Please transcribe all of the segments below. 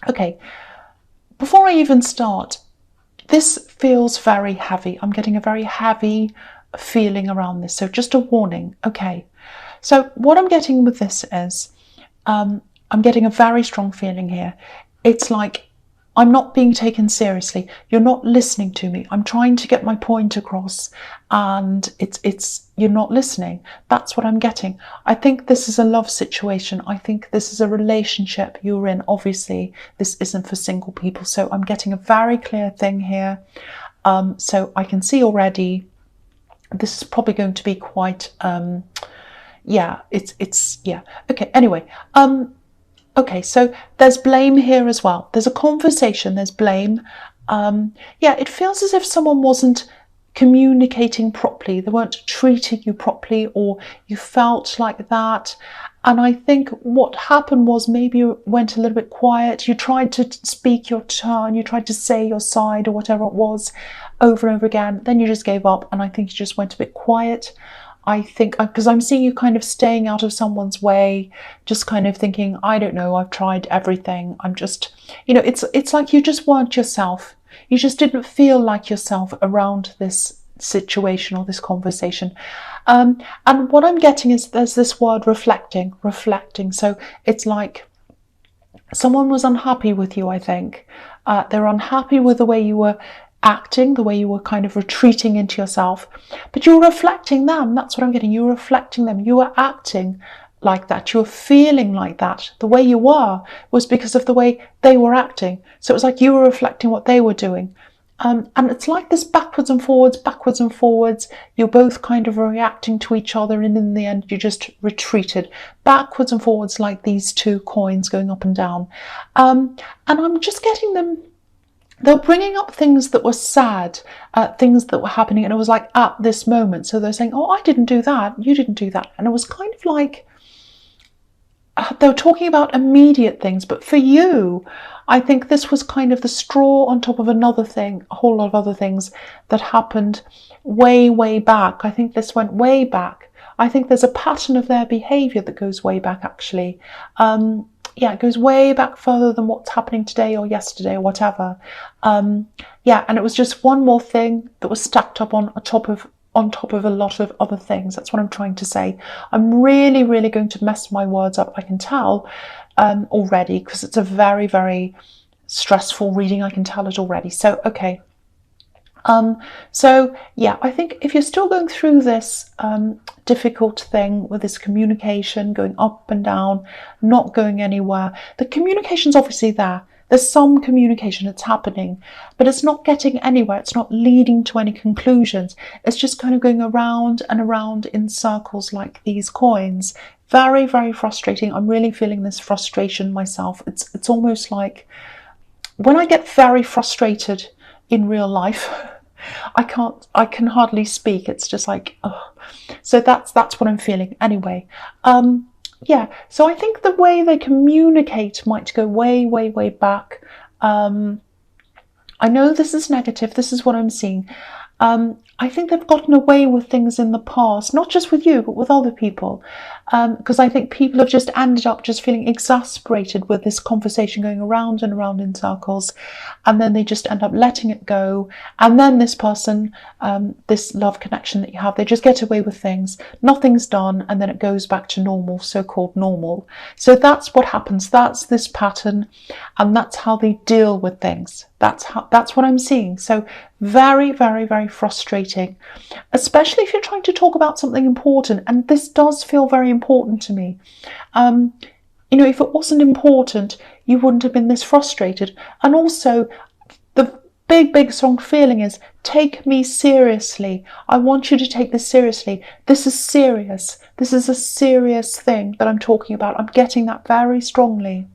Okay, before I even start, this feels very heavy. I'm getting a very heavy feeling around this. So just a warning. Okay. So what I'm getting with this is I'm getting a very strong feeling here. It's like I'm not being taken seriously. You're not listening to me. I'm trying to get my point across, and it's you're not listening. That's what I'm getting. I think this is a love situation. I think this is a relationship you're in. Obviously, this isn't for single people. So I'm getting a very clear thing here. So I can see already this is probably going to be quite yeah, it's yeah. Okay, anyway, okay, so there's blame here as well. There's a conversation, there's blame. Yeah, it feels as if someone wasn't communicating properly. They weren't treating you properly, or you felt like that. And I think what happened was maybe you went a little bit quiet. You tried to speak your turn, you tried to say your side or whatever it was over and over again. Then you just gave up, and I think you just went a bit quiet. I think because I'm seeing you kind of staying out of someone's way, just kind of thinking, I don't know, I've tried everything. I'm just, it's like you just weren't yourself. You just didn't feel like yourself around this situation or this conversation. And what I'm getting is there's this word reflecting. So it's like someone was unhappy with you, I think. They're unhappy with the way you were acting, the way you were kind of retreating into yourself, but you were reflecting them. That's what I'm getting. You were reflecting them. You were acting like that. You were feeling like that. The way you were was because of the way they were acting. So it was like you were reflecting what they were doing. And it's like this backwards and forwards. You're both kind of reacting to each other, and in the end, you just retreated backwards and forwards like these two coins going up and down. And I'm just getting them. They're bringing up things that were sad, things that were happening, and it was like at this moment. So they're saying, oh, I didn't do that, you didn't do that. And it was kind of like they were talking about immediate things, but for you, I think this was kind of the straw on top of another thing, a whole lot of other things that happened way back. I think this went way back. I think there's a pattern of their behaviour that goes way back, actually. Yeah, it goes way back further than what's happening today or yesterday or whatever. Yeah, and it was just one more thing that was stacked up on top of a lot of other things. That's what I'm trying to say. I'm really going to mess my words up, I can tell already, because it's a very stressful reading. I can tell it already. So, okay. So yeah, I think if you're still going through this difficult thing with this communication going up and down, not going anywhere, the communication's obviously there. There's some communication that's happening, but it's not getting anywhere. It's not leading to any conclusions. It's just kind of going around and around in circles like these coins. Very frustrating. I'm really feeling this frustration myself. It's almost like when I get very frustrated in real life, I can hardly speak. It's just like, oh. So that's what I'm feeling anyway. Yeah, so I think the way they communicate might go way back. I know this is negative. This is what I'm seeing. I think they've gotten away with things in the past, not just with you, but with other people. Because I think people have just ended up just feeling exasperated with this conversation going around and around in circles. And then they just end up letting it go. And then this person, this love connection that you have, they just get away with things. Nothing's done. And then it goes back to normal, so-called normal. So that's what happens. That's this pattern. And that's how they deal with things. That's what I'm seeing. So very frustrating, especially if you're trying to talk about something important. And this does feel very important to me. If it wasn't important, you wouldn't have been this frustrated. And also, the big strong feeling is, take me seriously. I want you to take this seriously. This is serious. This is a serious thing that I'm talking about. I'm getting that very strongly.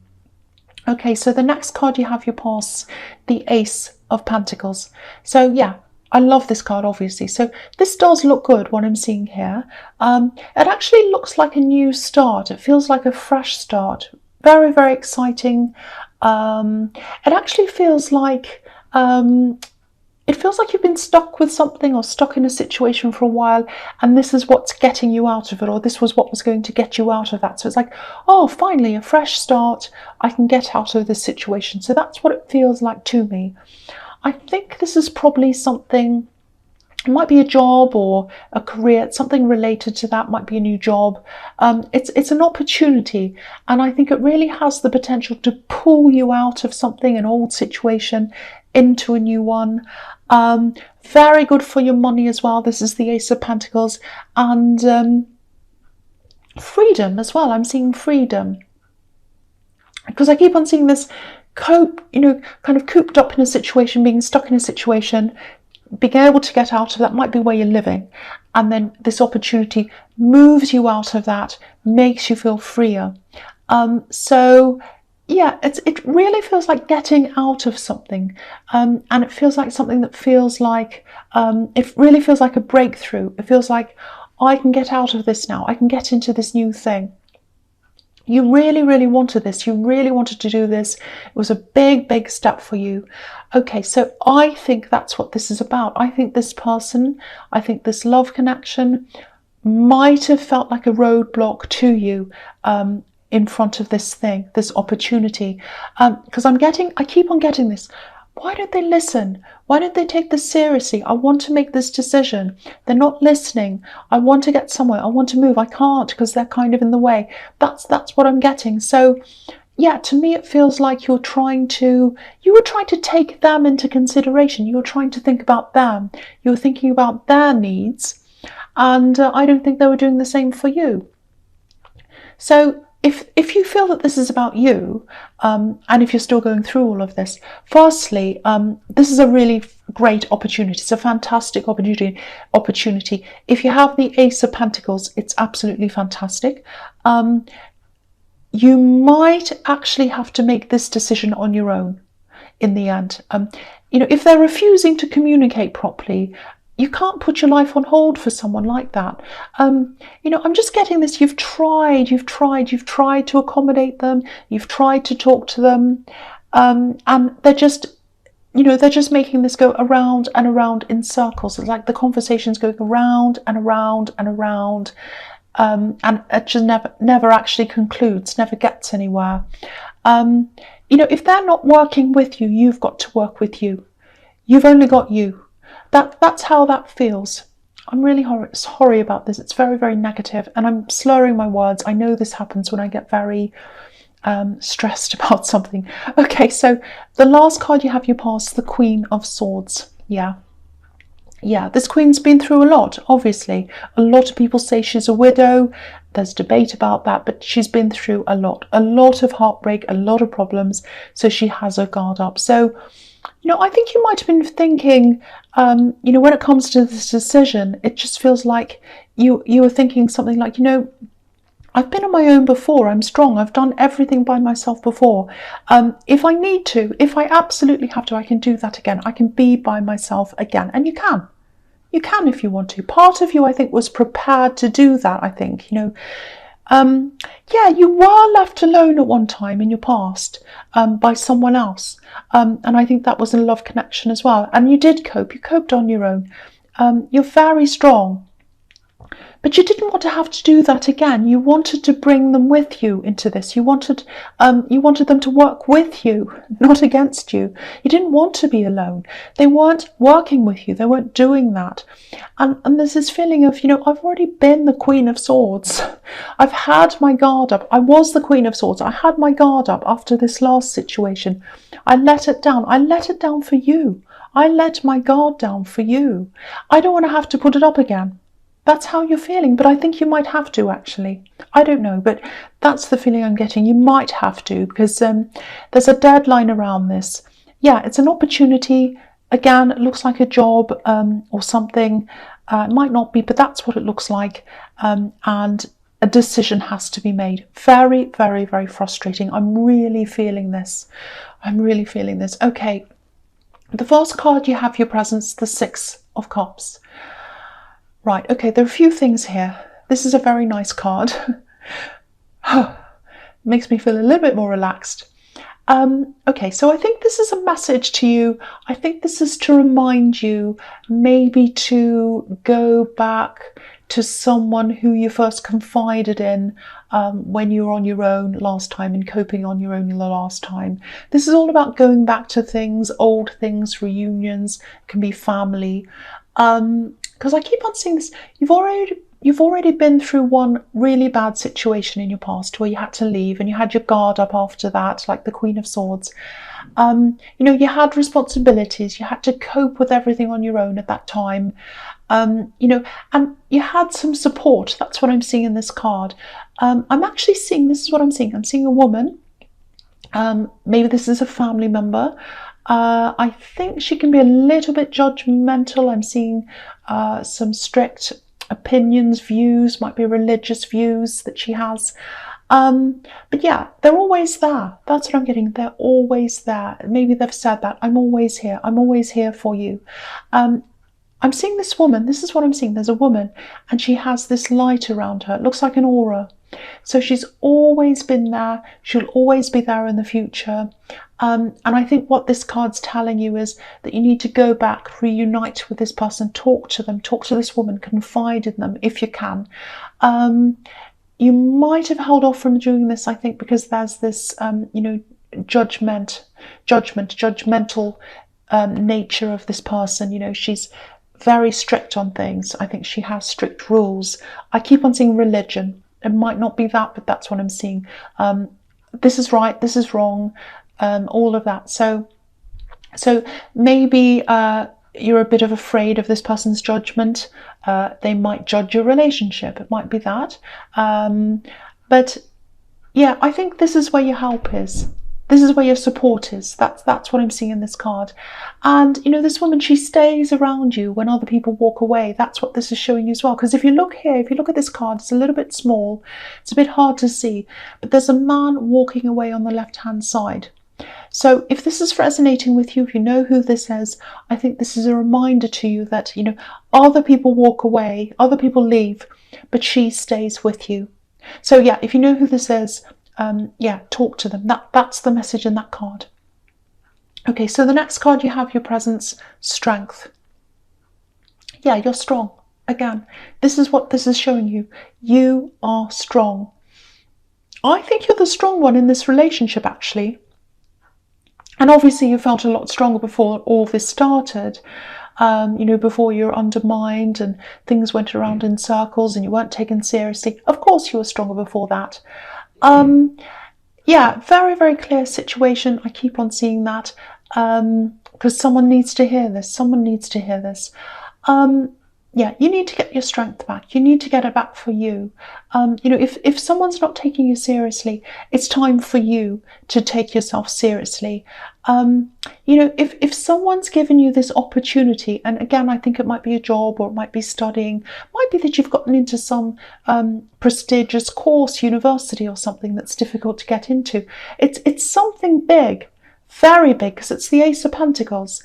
Okay, so the next card you have, you pass the Ace of Pentacles. So yeah, I love this card, obviously. So this does look good, what I'm seeing here. It actually looks like a new start. It feels like a fresh start. Very exciting. It actually feels like it feels like you've been stuck with something or stuck in a situation for a while, and this is what's getting you out of it, or this was what was going to get you out of that. So it's like, oh, finally, a fresh start. I can get out of this situation. So that's what it feels like to me. I think this is probably something, it might be a job or a career, something related to that, might be a new job. It's an opportunity, and I think it really has the potential to pull you out of something, an old situation, into a new one. Very good for your money as well. This is the Ace of Pentacles, and freedom as well. I'm seeing freedom, because I keep on seeing this kind of cooped up in a situation, being stuck in a situation, being able to get out of that. Might be where you're living, and then this opportunity moves you out of that, makes you feel freer. So yeah, it really feels like getting out of something, and it feels like something that feels like, it really feels like a breakthrough. It feels like, I can get out of this now, I can get into this new thing. You really, really wanted this. You really wanted to do this. It was a big, big step for you. Okay, so I think that's what this is about. I think this person, I think this love connection might have felt like a roadblock to you, in front of this thing, this opportunity. Because I keep on getting this. Why don't they listen? Why don't they take this seriously? I want to make this decision. They're not listening. I want to get somewhere. I want to move. I can't because they're kind of in the way. That's what I'm getting. So yeah, to me it feels like you were trying to take them into consideration. You were trying to think about them. You were thinking about their needs. And I don't think they were doing the same for you. So if you feel that this is about you, and if you're still going through all of this, firstly, this is a really great opportunity. It's a fantastic opportunity. If you have the Ace of Pentacles, it's absolutely fantastic. You might actually have to make this decision on your own in the end. If they're refusing to communicate properly, you can't put your life on hold for someone like that. I'm just getting this. You've tried to accommodate them. You've tried to talk to them, and they're just making this go around and around in circles. It's like the conversation's going around and around and around, and it just never actually concludes, never gets anywhere. If they're not working with you, you've got to work with you. You've only got you. That's how that feels. I'm really sorry about this. It's very, very negative, and I'm slurring my words. I know this happens when I get very stressed about something. Okay, so the last card you have your past, the Queen of Swords. Yeah, this queen's been through a lot, obviously. A lot of people say she's a widow. There's debate about that, but she's been through a lot of heartbreak, a lot of problems, so she has her guard up. So I think you might have been thinking, when it comes to this decision, it just feels like you were thinking something like, I've been on my own before. I'm strong. I've done everything by myself before. If I need to, if I absolutely have to, I can do that again. I can be by myself again. And you can. You can if you want to. Part of you, I think, was prepared to do that, I think. You were left alone at one time in your past by someone else. And I think that was a love connection as well. And you did cope. You coped on your own. You're very strong. But you didn't want to have to do that again. You wanted to bring them with you into this. You wanted them to work with you, not against you. You didn't want to be alone. They weren't working with you. They weren't doing that. And there's this feeling of, I've already been the Queen of Swords. I've had my guard up. I was the Queen of Swords. I had my guard up after this last situation. I let it down. I let it down for you. I let my guard down for you. I don't want to have to put it up again. That's how you're feeling, but I think you might have to, actually. I don't know, but that's the feeling I'm getting. You might have to, because there's a deadline around this. Yeah, it's an opportunity. Again, it looks like a job or something. It might not be, but that's what it looks like. And a decision has to be made. Very, very, very frustrating. I'm really feeling this. Okay, the first card you have your presence, the Six of Cups. Right, okay, there are a few things here. This is a very nice card. Makes me feel a little bit more relaxed. Okay, so I think this is a message to you. I think this is to remind you maybe to go back to someone who you first confided in when you were on your own last time and coping on your own the last time. This is all about going back to things, old things, reunions, can be family. Because I keep on seeing this, you've already been through one really bad situation in your past where you had to leave and you had your guard up after that, like the Queen of Swords. You had responsibilities, you had to cope with everything on your own at that time. And you had some support. That's what I'm seeing in this card. I'm actually seeing, this is what I'm seeing. I'm seeing a woman. Maybe this is a family member. I think she can be a little bit judgmental. I'm seeing some strict opinions, views, might be religious views that she has. But yeah, they're always there. That's what I'm getting. They're always there. Maybe they've said that. I'm always here. I'm always here for you. I'm seeing this woman. This is what I'm seeing. There's a woman and she has this light around her. It looks like an aura. So she's always been there. She'll always be there in the future. And I think what this card's telling you is that you need to go back, reunite with this person, talk to them, talk to this woman, confide in them if you can. You might have held off from doing this, I think, because there's this, judgmental nature of this person. She's very strict on things. I think she has strict rules. I keep on seeing religion. It might not be that, but that's what I'm seeing. This is right, this is wrong, all of that. So maybe you're a bit of afraid of this person's judgment. They might judge your relationship. It might be that. But yeah, I think this is where your help is. This is where your support is. That's what I'm seeing in this card. And, this woman, she stays around you when other people walk away. That's what this is showing you as well. Because if you look here, if you look at this card, it's a little bit small. It's a bit hard to see. But there's a man walking away on the left-hand side. So if this is resonating with you, if you know who this is, I think this is a reminder to you that, other people walk away, other people leave, but she stays with you. So yeah, if you know who this is, talk to them. That's the message in that card. Okay, so the next card you have, your presence, strength. Yeah, you're strong. Again, this is what this is showing you. You are strong. I think you're the strong one in this relationship, actually. And obviously you felt a lot stronger before all this started. Before you were undermined and things went around in circles and you weren't taken seriously. Of course you were stronger before that. Very, very clear situation. I keep on seeing that because someone needs to hear this. Someone needs to hear this. You need to get your strength back. You need to get it back for you. If someone's not taking you seriously, it's time for you to take yourself seriously. If someone's given you this opportunity, and again, I think it might be a job or it might be studying, might be that you've gotten into some prestigious course, university or something that's difficult to get into. It's something big. Very big, because it's the Ace of Pentacles.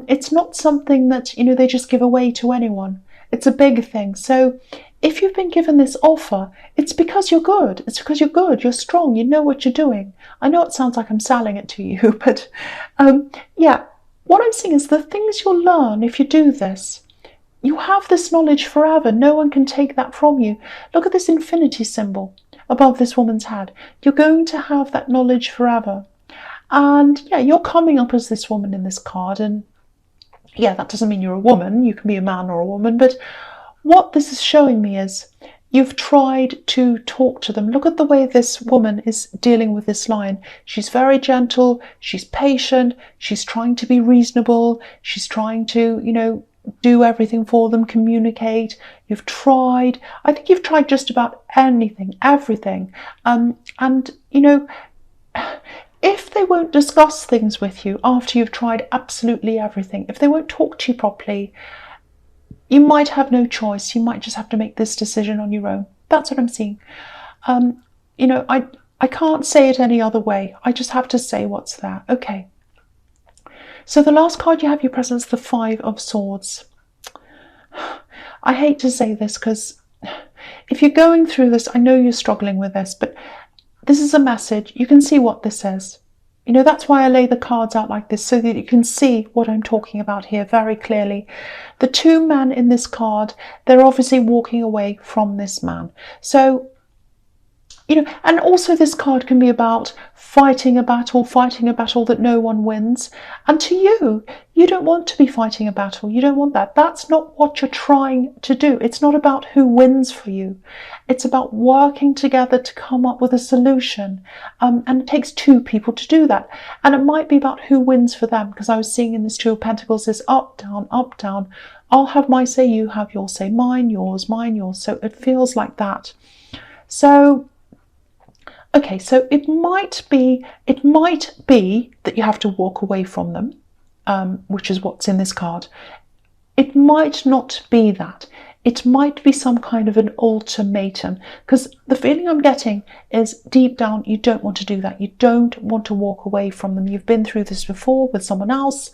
It's not something that, they just give away to anyone. It's a big thing. So if you've been given this offer, it's because you're good. It's because you're good. You're strong. You know what you're doing. I know it sounds like I'm selling it to you, but what I'm saying is the things you'll learn if you do this, you have this knowledge forever. No one can take that from you. Look at this infinity symbol above this woman's head. You're going to have that knowledge forever. And you're coming up as this woman in this card, and that doesn't mean you're a woman. You can be a man or a woman, but what this is showing me is you've tried to talk to them. Look at the way this woman is dealing with this lion. She's very gentle, she's patient, she's trying to be reasonable, she's trying to, do everything for them, communicate. You've tried. I think you've tried just about anything, everything. If they won't discuss things with you after you've tried absolutely everything, if they won't talk to you properly, you might have no choice. You might just have to make this decision on your own. That's what I'm seeing. I can't say it any other way. I just have to say what's there. Okay. So the last card you have, your presence, the Five of Swords. I hate to say this because if you're going through this, I know you're struggling with this, but this is a message. You can see what this is. You know, that's why I lay the cards out like this, so that you can see what I'm talking about here very clearly. The two men in this card, they're obviously walking away from this man. So, you know, and also this card can be about fighting a battle that no one wins. And to you, you don't want to be fighting a battle. You don't want that. That's not what you're trying to do. It's not about who wins for you. It's about working together to come up with a solution. And it takes two people to do that. And it might be about who wins for them, because I was seeing in this Two of Pentacles this up, down, up, down. I'll have my say, you have your say, mine, yours. So it feels like that. So, okay, so it might be that you have to walk away from them, which is what's in this card. It might not be that. It might be some kind of an ultimatum, because the feeling I'm getting is deep down you don't want to do that. You don't want to walk away from them. You've been through this before with someone else.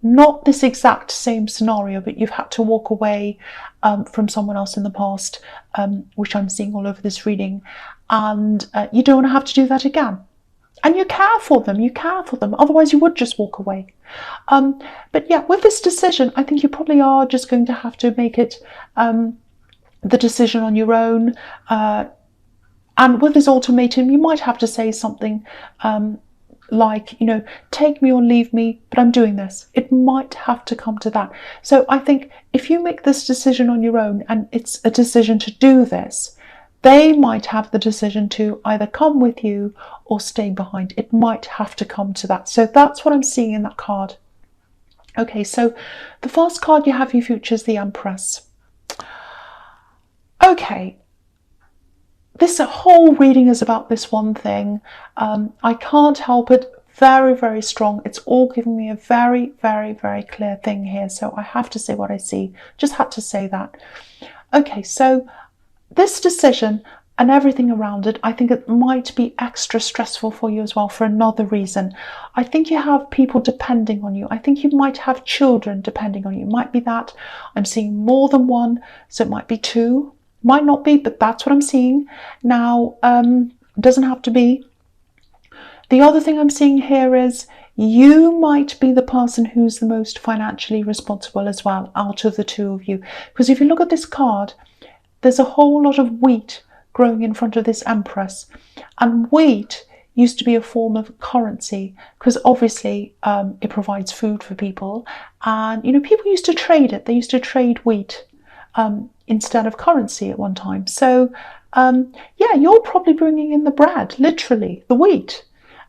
Not this exact same scenario, but you've had to walk away from someone else in the past, which I'm seeing all over this reading. And you don't want to have to do that again. And you care for them, otherwise you would just walk away. But yeah, with this decision, I think you probably are just going to have to make it the decision on your own. And with this ultimatum, you might have to say something like, you know, take me or leave me, but I'm doing this. It might have to come to that. So I think if you make this decision on your own, and it's a decision to do this, they might have the decision to either come with you or stay behind. It might have to come to that. So that's what I'm seeing in that card. Okay, so the first card you have for your future is the Empress. Okay, this whole reading is about this one thing. I can't help it. Very, very strong. It's all giving me a very, very, very clear thing here. So I have to say what I see. Just had to say that. Okay, so this decision and everything around it, I think it might be extra stressful for you as well for another reason. I think you have people depending on you. I think you might have children depending on you. It might be that. I'm seeing more than one, so it might be two. Might not be, but that's what I'm seeing. Now, doesn't have to be. The other thing I'm seeing here is you might be the person who's the most financially responsible as well out of the two of you. Because if you look at this card, there's a whole lot of wheat growing in front of this Empress. And wheat used to be a form of currency, because obviously it provides food for people. And, you know, people used to trade it. They used to trade wheat instead of currency at one time. So, yeah, you're probably bringing in the bread, literally, the wheat,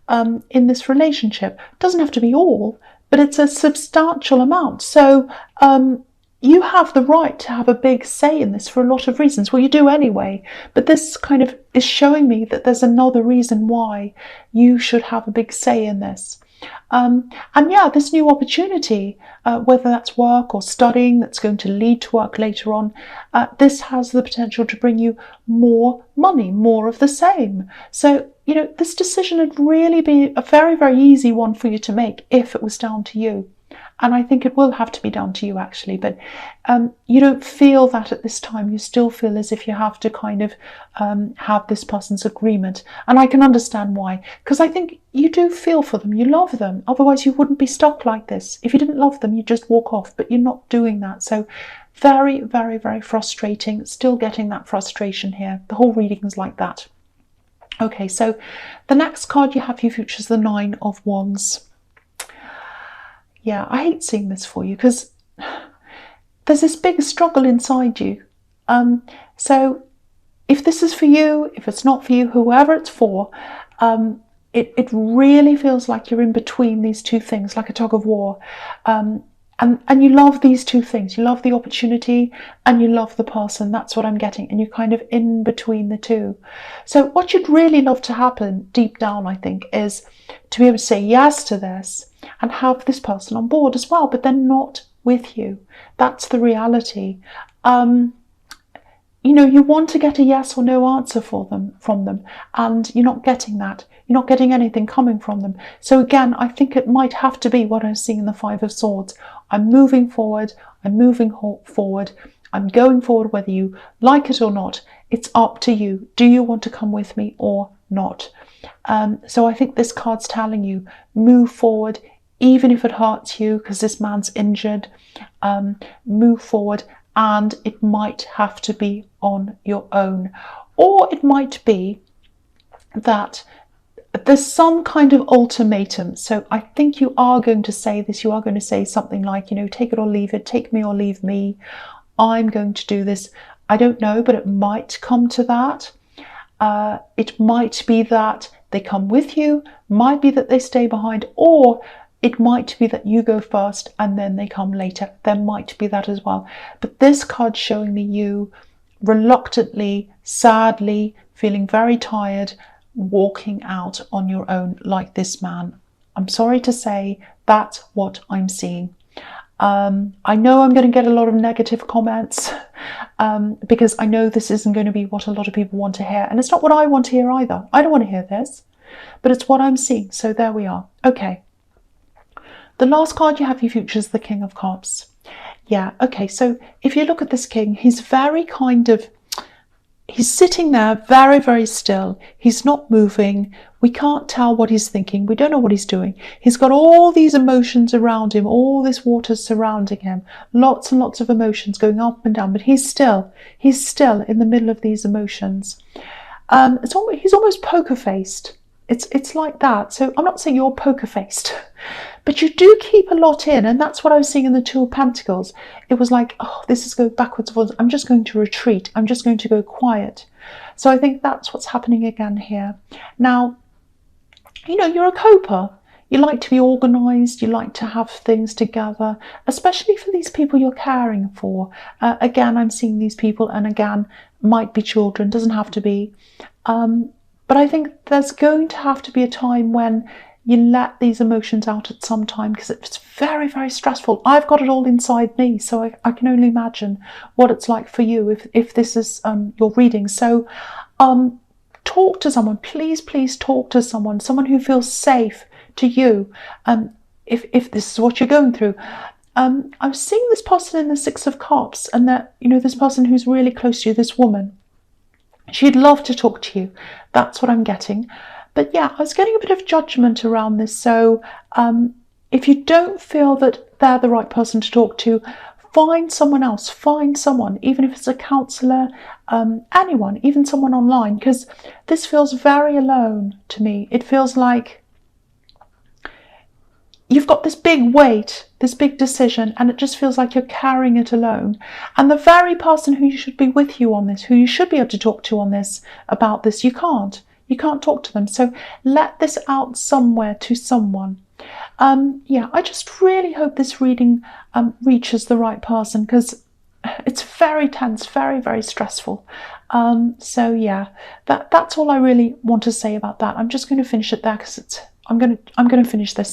in this relationship. It doesn't have to be all, but it's a substantial amount. So, you have the right to have a big say in this for a lot of reasons. Well, you do anyway, but this kind of is showing me that there's another reason why you should have a big say in this. And yeah, this new opportunity, whether that's work or studying, that's going to lead to work later on, this has the potential to bring you more money, more of the same. So, you know, this decision would really be a very, very easy one for you to make if it was down to you. And I think it will have to be down to you, actually. But you don't feel that at this time. You still feel as if you have to kind of have this person's agreement. And I can understand why. Because I think you do feel for them. You love them. Otherwise, you wouldn't be stuck like this. If you didn't love them, you'd just walk off. But you're not doing that. So very, very, very frustrating. Still getting that frustration here. The whole reading is like that. Okay, so the next card you have for your future is the Nine of Wands. Yeah, I hate seeing this for you because there's this big struggle inside you. So if this is for you, if it's not for you, whoever it's for, it really feels like you're in between these two things, like a tug of war. And you love these two things. You love the opportunity and you love the person. That's what I'm getting. And you're kind of in between the two. So what you'd really love to happen deep down, I think, is to be able to say yes to this and have this person on board as well, but they're not with you. That's the reality. You know, you want to get a yes or no answer from them, and you're not getting that. You're not getting anything coming from them. So again, I think it might have to be what I'm seeing in the Five of Swords. I'm moving forward. I'm moving forward. I'm going forward whether you like it or not. It's up to you. Do you want to come with me or not. So I think this card's telling you, move forward, even if it hurts you, because this man's injured. Move forward, and it might have to be on your own. Or it might be that there's some kind of ultimatum. So I think you are going to say this. You are going to say something like, you know, take it or leave it, take me or leave me. I'm going to do this. I don't know, but it might come to that. It might be that they come with you, might be that they stay behind, or it might be that you go first and then they come later. There might be that as well. But this card's showing me you reluctantly, sadly, feeling very tired, walking out on your own like this man. I'm sorry to say, that's what I'm seeing. I know I'm going to get a lot of negative comments because I know this isn't going to be what a lot of people want to hear, and it's not what I want to hear either. I don't want to hear this, but it's what I'm seeing. So there we are. Okay, the last card you have for your future is the King of Cups. Yeah, okay, so if you look at this king, he's very kind of, he's sitting there very, very still. He's not moving. We can't tell what he's thinking. We don't know what he's doing. He's got all these emotions around him, all this water surrounding him, lots and lots of emotions going up and down, but he's still in the middle of these emotions. He's almost poker-faced. It's like that. So I'm not saying you're poker-faced, but you do keep a lot in, and that's what I was seeing in the Two of Pentacles. It was like, oh, this is going backwards and forwards. I'm just going to retreat. I'm just going to go quiet. So I think that's what's happening again here. Now, you know, you're a coper. You like to be organised. You like to have things together, especially for these people you're caring for. Again, I'm seeing these people, and again, might be children, doesn't have to be. But I think there's going to have to be a time when you let these emotions out at some time, because it's very, very stressful. I've got it all inside me, so I can only imagine what it's like for you if this is your reading. So talk to someone. Please talk to someone who feels safe to you, if this is what you're going through. I was seeing this person in the Six of Cups, and that, you know, this person who's really close to you, this woman, she'd love to talk to you. That's what I'm getting. But yeah, I was getting a bit of judgment around this. So if you don't feel that they're the right person to talk to, find someone else. Find someone, even if it's a counsellor, anyone, even someone online, because this feels very alone to me. It feels like you've got this big weight, this big decision, and it just feels like you're carrying it alone. And the very person who you should be with you on this, who you should be able to talk to on this, about this, you can't. You can't talk to them. So let this out somewhere to someone. Yeah, I just really hope this reading reaches the right person, because it's very tense, very, very stressful. So yeah, that's all I really want to say about that. I'm just going to finish it there, because I'm going to finish this.